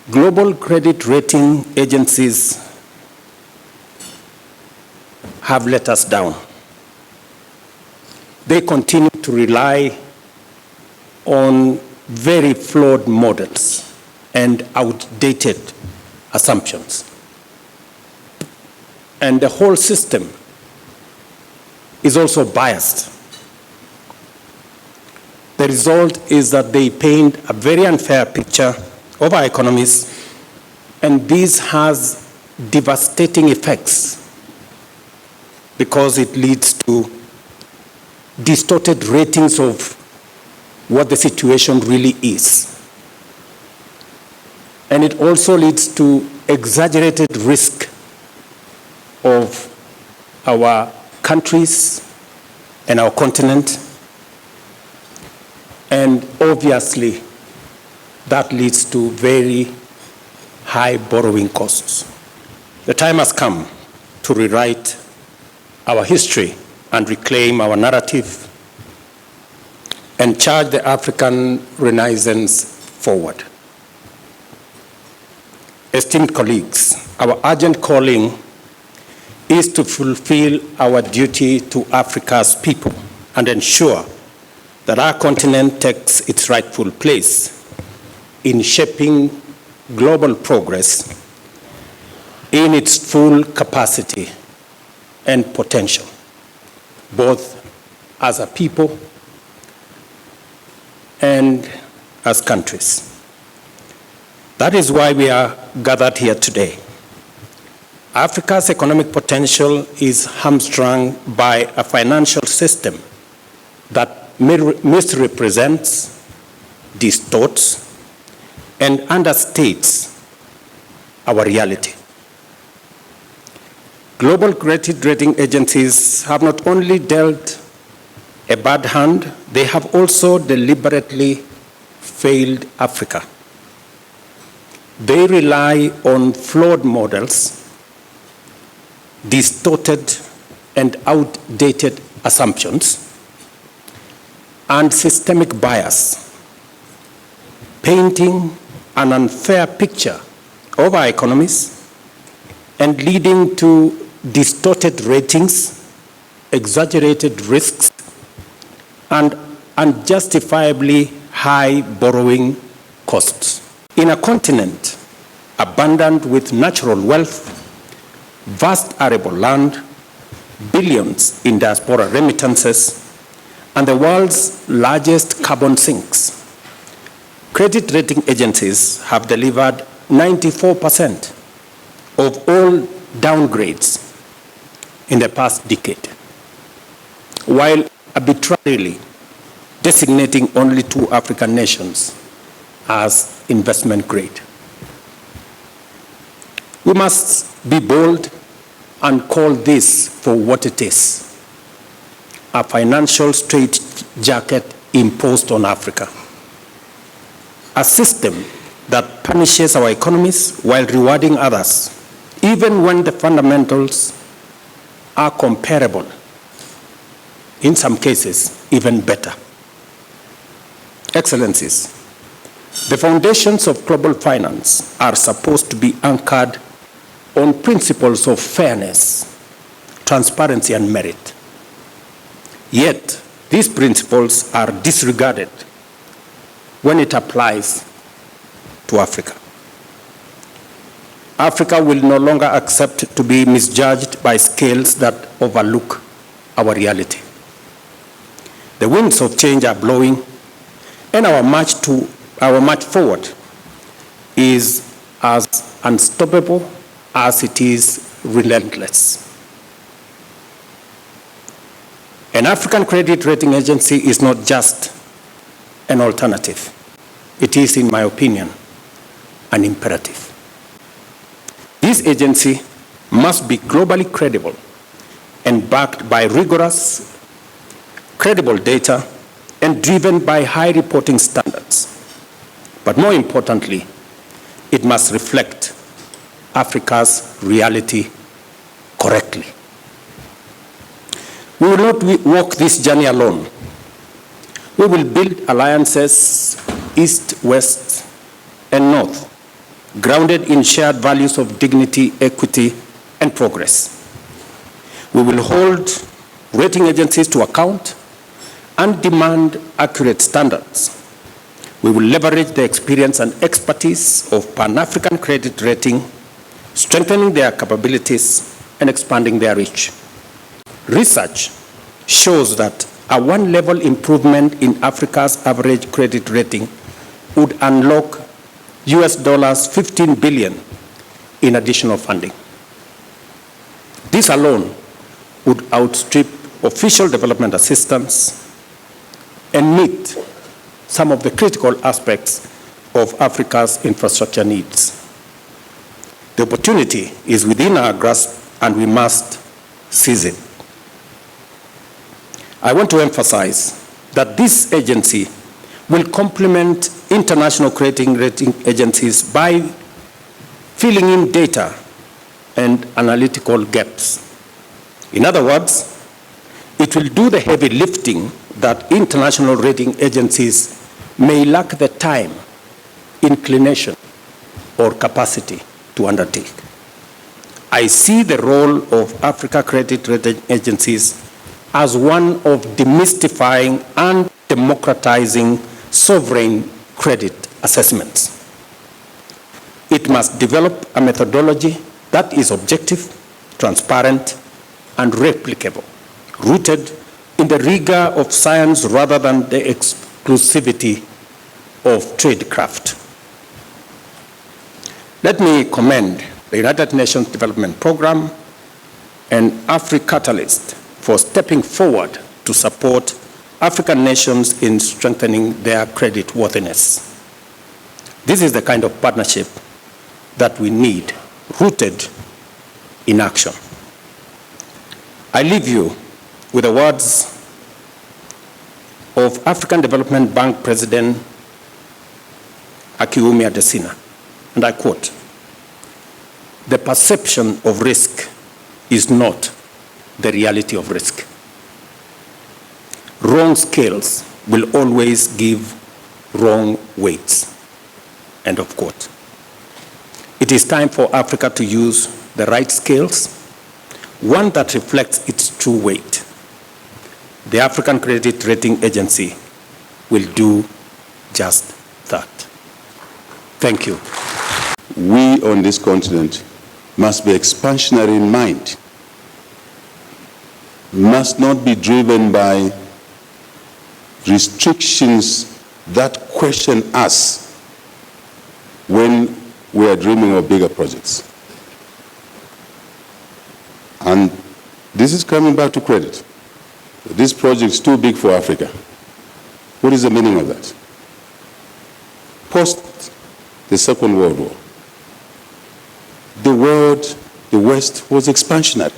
Global credit rating agencies have let us down. They continue to rely on very flawed models and outdated assumptions. And the whole system is also biased. The result is that they paint a very unfair picture of our economies, and this has devastating effects because it leads to distorted ratings of what the situation really is. And it also leads to exaggerated risk of our countries and our continent. And obviously, that leads to very high borrowing costs. The time has come to rewrite our history and reclaim our narrative and charge the African Renaissance forward. Esteemed colleagues, our urgent calling is to fulfill our duty to Africa's people and ensure that our continent takes its rightful place in shaping global progress in its full capacity and potential, both as a people and as countries. That is why we are gathered here today. Africa's economic potential is hamstrung by a financial system that misrepresents, distorts, and understates our reality. Global credit rating agencies have not only dealt a bad hand, they have also deliberately failed Africa. They rely on flawed models, distorted and outdated assumptions, and systemic bias, painting an unfair picture of our economies and leading to distorted ratings, exaggerated risks, and unjustifiably high borrowing costs. In a continent abundant with natural wealth, vast arable land, billions in diaspora remittances, and the world's largest carbon sinks, credit rating agencies have delivered 94% of all downgrades in the past decade, while arbitrarily designating only 2 African nations as investment grade. We must be bold and call this for what it is: a financial straitjacket imposed on Africa. A system that punishes our economies while rewarding others, even when the fundamentals are comparable, in some cases, even better. Excellencies, the foundations of global finance are supposed to be anchored on principles of fairness, transparency, and merit. Yet, these principles are disregarded when it applies to Africa. Africa will no longer accept to be misjudged by scales that overlook our reality. The winds of change are blowing, and our march forward is as unstoppable as it is relentless. An African credit rating agency is not just an alternative. It is, in my opinion, an imperative. This agency must be globally credible and backed by rigorous, credible data and driven by high reporting standards. But more importantly, it must reflect Africa's reality correctly. We will not walk this journey alone. We will build alliances east, west, and north grounded in shared values of dignity, equity, and progress. We will hold rating agencies to account and demand accurate standards. We will leverage the experience and expertise of Pan-African credit rating, strengthening their capabilities and expanding their reach. Research shows that a one-level improvement in Africa's average credit rating would unlock US $15 billion in additional funding. This alone would outstrip official development assistance and meet some of the critical aspects of Africa's infrastructure needs. The opportunity is within our grasp and we must seize it. I want to emphasize that this agency will complement international rating agencies by filling in data and analytical gaps. In other words, it will do the heavy lifting that international rating agencies may lack the time, inclination, or capacity to undertake. I see the role of Africa credit rating agencies as one of demystifying and democratizing sovereign credit assessments. It must develop a methodology that is objective, transparent, and replicable, rooted in the rigor of science rather than the exclusivity of tradecraft. Let me commend the United Nations Development Programme and AfriCatalyst for stepping forward to support African nations in strengthening their credit worthiness. This is the kind of partnership that we need, rooted in action. I leave you with the words of African Development Bank President Akiwumi Adesina, and I quote, "The perception of risk is not the reality of risk. Wrong scales will always give wrong weights." End of quote. It is time for Africa to use the right scales, one that reflects its true weight. The African Credit Rating Agency will do just that. Thank you. We on this continent must be expansionary in mind, must not be driven by restrictions that question us when we are dreaming of bigger projects. And this is coming back to credit. This project is too big for Africa. What is the meaning of that? Post the Second World War, the West was expansionary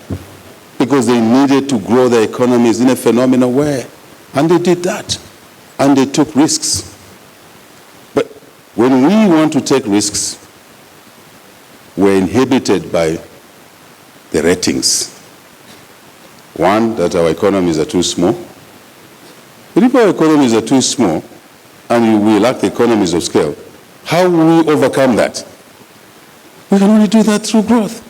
because they needed to grow their economies in a phenomenal way. And they did that. And they took risks. But when we want to take risks, we're inhibited by the ratings. One, that our economies are too small. But if our economies are too small and we lack the economies of scale, how will we overcome that? We can only do that through growth.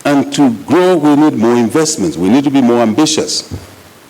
And to grow, we need more investments. We need to be more ambitious.